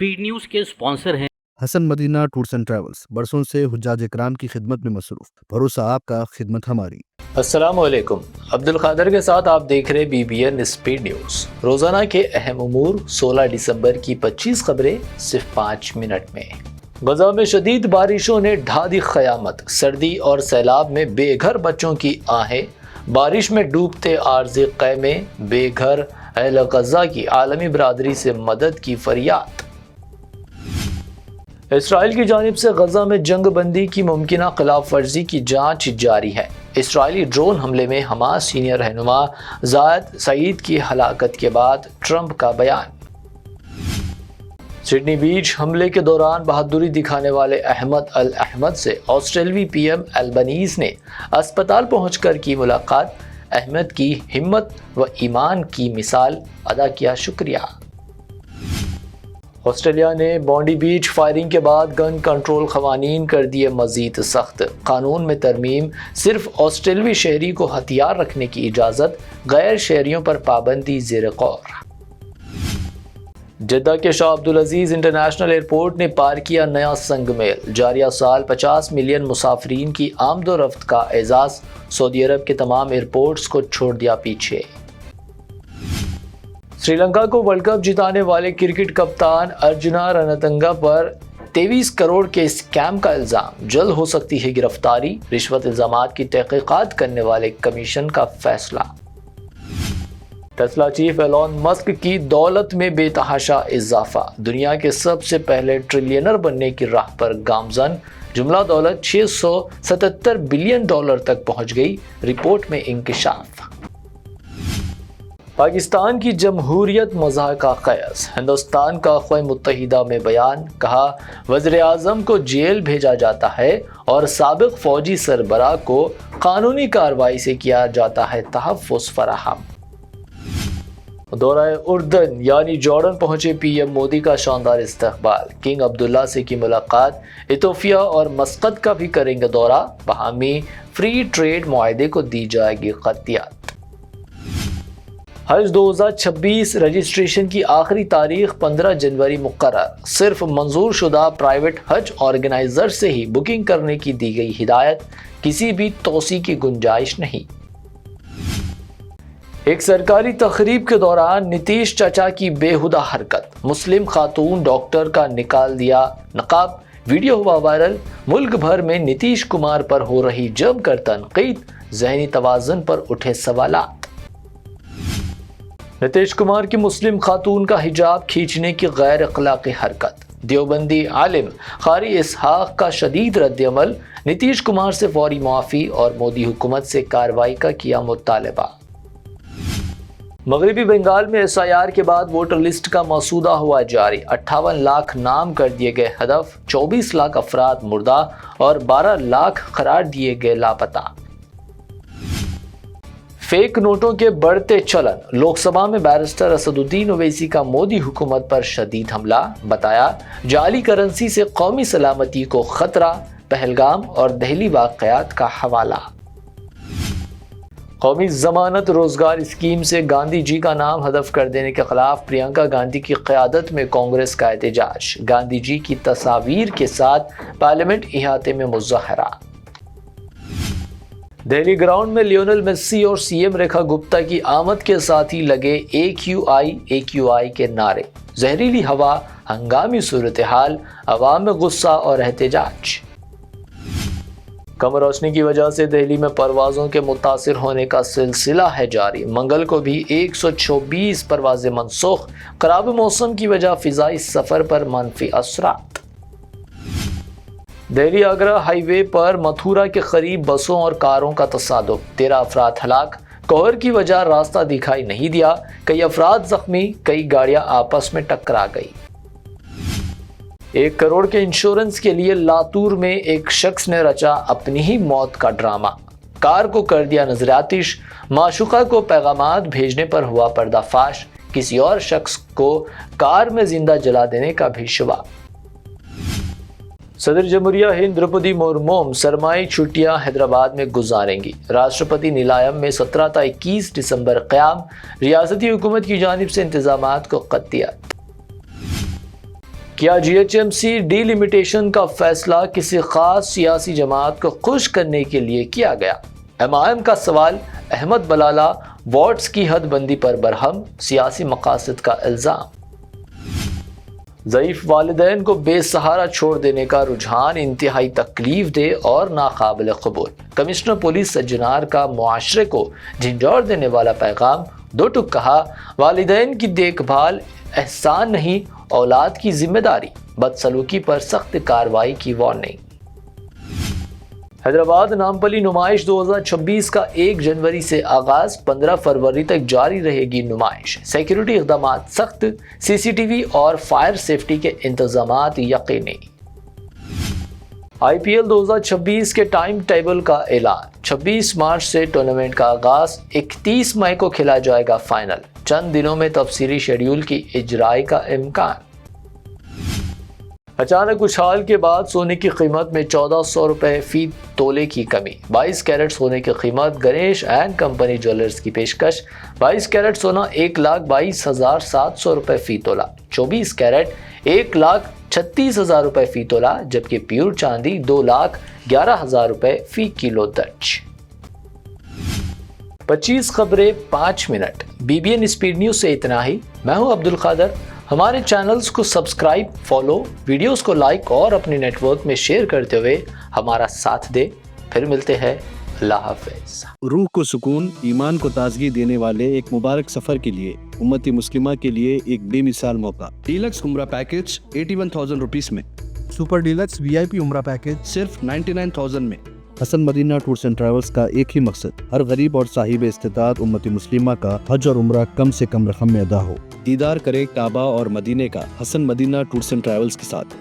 Speed news के sponsor हैं Hasan Madina tours and travels, बरसों से हुज्जाज इकराम की खिदमत में मसरूफ। भरोसा आपका, खिदमत हमारी। अस्सलामुअलैकुम, अब्दुल कादर के साथ आप देख रहे BBN स्पीड न्यूज। रोजाना के अहम उमूर, 16 दिसंबर की 25 खबरें सिर्फ 5 मिनट में। गजा में शदीद बारिशों ने ढा दी क़यामत, सर्दी और सैलाब में बेघर बच्चों की आहें, बारिश में डूबते आर्ज़े क़ैमे, बेघर अहल गजा की आलमी बरादरी से मदद की फरियाद। इसराइल की जानिब से गजा में जंग बंदी की मुमकिना खिलाफ वर्जी की जांच जारी है। इसराइली ड्रोन हमले में हमास सीनियर रहनुमा ज़ायद सईद की हलाकत के बाद ट्रंप का बयान। सिडनी बीच हमले के दौरान बहादुरी दिखाने वाले अहमद अल अहमद से ऑस्ट्रेलवी PM एल्बनीज़ ने अस्पताल पहुंचकर की मुलाकात, अहमद की हिम्मत व ईमान की मिसाल अदा किया शुक्रिया। ऑस्ट्रेलिया ने बॉन्डी बीच फायरिंग के बाद गन कंट्रोल क़वानीन कर दिए मज़ीद सख्त, कानून में तरमीम, सिर्फ ऑस्ट्रेलवी शहरी को हथियार रखने की इजाज़त, गैर शहरियों पर पाबंदी ज़ेर गौर। जद्दा के शाह अब्दुल अजीज़ इंटरनेशनल एयरपोर्ट ने पार किया नया संगमेल, जारिया साल 50 मिलियन मुसाफरीन की आमदोरफ्त का एजाज़, सऊदी अरब के तमाम एयरपोर्ट्स को छोड़ दिया पीछे। श्रीलंका को वर्ल्ड कप जिताने वाले क्रिकेट कप्तान अर्जुना रणतंगा पर 23 करोड़ के स्कैम का इल्ज़ाम, जल्द हो सकती है गिरफ्तारी, रिश्वत इल्ज़ामात की तहकीकात करने वाले कमीशन का फैसला। टेस्ला चीफ एलॉन मस्क की दौलत में बेतहाशा इजाफा, दुनिया के सबसे पहले ट्रिलियनर बनने की राह पर गामजन, जुमला दौलत $677 बिलियन तक पहुंच गई, रिपोर्ट में इंकिशाफ। पाकिस्तान की जमहूरियत मज़ाक का कयास, हिंदुस्तान का अक़वाम मुत्तहिदा में बयान, कहा वज़ीर-ए-आज़म को जेल भेजा जाता है और साबिक़ फ़ौजी सरबराह को कानूनी कार्रवाई से किया जाता है तहफ़्फ़ुज़ फराहम। दौरा उर्दन यानी जॉर्डन पहुंचे PM मोदी का शानदार इस्तकबाल, किंग अब्दुल्ला से की मुलाकात, इथोपिया और मस्कत का भी करेंगे दौरा, बाहमी फ्री ट्रेड मुआहदे को दी जाएगी क़तियत। हज 2026 रजिस्ट्रेशन की आखिरी तारीख 15 जनवरी मुकर्रर, सिर्फ मंजूर शुदा प्राइवेट हज ऑर्गेनाइजर से ही बुकिंग करने की दी गई हिदायत, किसी भी तोसी की गुंजाइश नहीं। एक सरकारी तकरीब के दौरान नीतीश चाचा की बेहुदा हरकत, मुस्लिम खातून डॉक्टर का निकाल दिया नकाब, वीडियो हुआ वायरल, मुल्क भर में नीतीश कुमार पर हो रही जमकर तनकीद, ज़हनी तवाज़ुन पर उठे सवालात। नीतीश कुमार की मुस्लिम खातून का हिजाब खींचने की गैर अखलाकी हरकत, देवबंदी आलिम कारी इसहाक का शदीद रद्द-ए-अमल, नीतीश कुमार से फौरी मुआफ़ी और मोदी हुकूमत से कार्रवाई का किया मुतालबा। मगरबी बंगाल में SIR के बाद वोटर लिस्ट का मसूदा हुआ जारी, 58 लाख नाम कर दिए गए हदफ, 24 लाख अफराद मुर्दा और 12 लाख करार दिए गए लापता। फेक नोटों के बढ़ते चलन, लोकसभा में बैरिस्टर असदुद्दीन ओवैसी का मोदी हुकूमत पर शदीद हमला, बताया जाली करेंसी से कौमी सलामती को खतरा, पहलगाम और दहली वाक़यात का हवाला। कौमी ज़मानत रोजगार स्कीम से गांधी जी का नाम हदफ कर देने के खिलाफ प्रियंका गांधी की क़यादत में कांग्रेस का एहतजाज, गांधी जी की तस्वीर के साथ पार्लियामेंट इहाते में मुज़ाहरा। दिल्ली ग्राउंड में लियोनेल मेसी और CM रेखा गुप्ता की आमद के साथ ही लगे AQI के नारे, जहरीली हवा, हंगामी सूरत हाल, अवाम में गुस्सा और एहतजाज। कम रोशनी की वजह से दिल्ली में परवाज़ों के मुतासिर होने का सिलसिला है जारी, मंगल को भी 124 परवाज़ें मनसूख, खराब मौसम की वजह फ़िज़ाई सफ़र पर मनफी असरात। दिल्ली आगरा हाईवे पर मथुरा के करीब बसों और कारों का तसादुम, 13 अफराद हलाक, कोहर की वजह रास्ता दिखाई नहीं दिया, कई अफराद जख्मी, कई गाड़ियां आपस में टकरा गई। 1 करोड़ के इंश्योरेंस के लिए लातूर में एक शख्स ने रचा अपनी ही मौत का ड्रामा, कार को कर दिया नजरातिश, माशुका को पैगामात भेजने पर हुआ पर्दाफाश, किसी और शख्स को कार में जिंदा जला देने का भी शुबा। सदर जमहूरिया हिंद द्रौपदी मुर्मू सरमाई छुट्टियां हैदराबाद में गुजारेंगी, राष्ट्रपति नीलायम में 17 ta 21 दिसंबर क़याम, रियासती हुकूमत की जानिब से इंतजामात को क़तियत। کیا GHMC ڈیلیمیٹیشن کا فیصلہ کسی خاص سیاسی جماعت کو خوش کرنے کے لیے کیا گیا؟ MIM کا سوال، احمد بلالہ وارڈز کی حد بندی پر برہم، سیاسی مقاصد کا الزام۔ ضعیف والدین کو بے سہارا چھوڑ دینے کا رجحان انتہائی تکلیف دہ اور ناقابل قبول۔ کمشنر پولیس سجنار کا معاشرے کو جھنجھوڑ دینے والا پیغام، دو ٹک کہا، والدین کی دیکھ بھال احسان نہیں اولاد کی ذمہ داری، بدسلوکی پر سخت کارروائی کی وارننگ۔ حیدرآباد نامپلی نمائش 2026 کا 1 جنوری سے آغاز، 15 فروری تک جاری رہے گی نمائش۔ سیکیورٹی اقدامات سخت، CCTV اور فائر سیفٹی کے انتظامات یقینی۔ IPL 2026 کے ٹائم ٹیبل کا اعلان، 26 مارچ سے ٹورنامنٹ کا آغاز، 31 مئی کو کھیلا جائے گا فائنل، چند دنوں میں تفصیلی شیڈیول کی اجرائی کا امکان۔ اچانک اچھال کے بعد سونے کی قیمت میں 1400 روپے فی تولے کی کمی، 22 کیرٹ سونے کی قیمت، گنیش اینڈ کمپنی جویلرز کی پیشکش، 22 کیرٹ سونا 1,22,700 روپے فی تولہ، 24 کیرٹ 1,36,000 روپے فی تولہ، جبکہ پیور چاندی 2,11,000 روپے فی کلو درج۔ 25 خبریں 5 منٹ، BBN اسپیڈ نیوز سے اتنا ہی۔ میں ہوں عبد القادر۔ ہمارے چینلز کو سبسکرائب، فالو، ویڈیوز کو لائک اور اپنے نیٹ ورک میں شیئر کرتے ہوئے ہمارا ساتھ دیں۔ پھر ملتے ہیں، اللہ حافظ۔ روح کو سکون، ایمان کو تازگی دینے والے ایک مبارک سفر کے لیے امت مسلمہ کے لیے ایک بے مثال موقع۔ ڈیلکس عمرہ پیکج 81,000 روپیز میں، سپر ڈیلکس VIP عمرہ پیکج صرف 99,000 میں۔ حسن مدینہ ٹورز اینڈ ٹریولز کا ایک ہی مقصد، ہر غریب اور صاحب استطاعت امت مسلمہ کا حج اور عمرہ کم سے کم رقم میں ادا ہو۔ دیدار کرے کعبہ اور مدینے کا حسن مدینہ ٹورز اینڈ ٹریولز کے ساتھ۔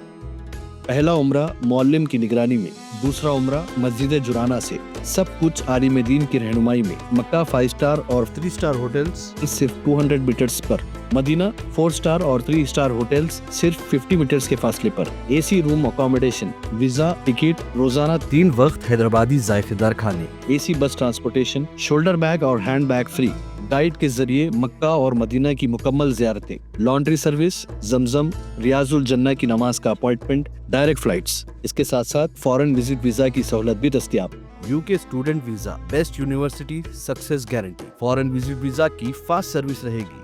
پہلا عمرہ معلم کی نگرانی میں، دوسرا عمرہ مسجد جرانہ سے، سب کچھ عالم دین کی رہنمائی میں۔ مکہ 5 اسٹار اور 3 اسٹار ہوٹلز صرف 200 میٹرز پر، مدینہ 4 اسٹار اور 3 اسٹار ہوٹلز صرف 50 میٹرز کے فاصلے پر۔ AC روم اکاموڈیشن، ویزا، ٹکٹ، روزانہ 3 وقت حیدرآبادی ذائقے دار کھانے، AC بس ٹرانسپورٹیشن، شولڈر بیگ اور ہینڈ بیگ فری، گائیڈ کے ذریعے مکہ اور مدینہ کی مکمل زیارتیں، لانڈری سروس، زمزم، ریاض الجنہ کی نماز کا اپائنٹمنٹ، ڈائریکٹ فلائٹس۔ اس کے ساتھ ساتھ فارن وزٹ ویزا کی سہولت بھی دستیاب۔ UK student visa, best university success guarantee, foreign visit visa کی فاسٹ سروس رہے گی۔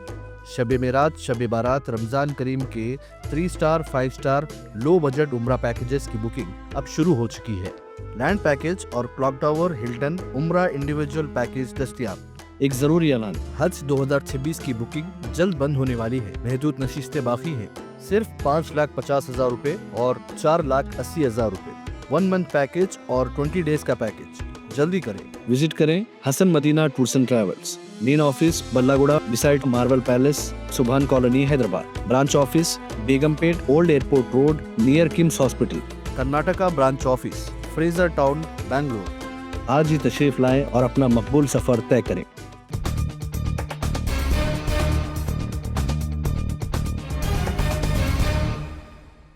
شب معراج، شب بارات، رمضان کریم کے 3 اسٹار 5 اسٹار لو بجٹ عمرہ پیکجز کی بکنگ اب شروع ہو چکی ہے۔ لینڈ پیکج اور کلاک ٹاور ہلٹن عمرہ انڈیویجول پیکج دستیاب۔ ایک ضروری اعلان، حج 2026 کی بکنگ جلد بند ہونے والی ہے، محدود نشستیں باقی ہیں، صرف 5,50,000 روپے اور 4,80,000 روپے، 1 منتھ پیکج اور 20 ڈیز کا پیکج، جلدی کریں۔ وزٹ کریں Hasan Madina tours and travels, main office بلہ گڑا beside marble palace, Subhan colony, Hyderabad. Branch office Begumpet, old airport road, near KIMS hospital. Karnataka branch office, Frazer town, Bangalore. آج ہی تشریف لائیں اور اپنا مقبول سفر طے کریں۔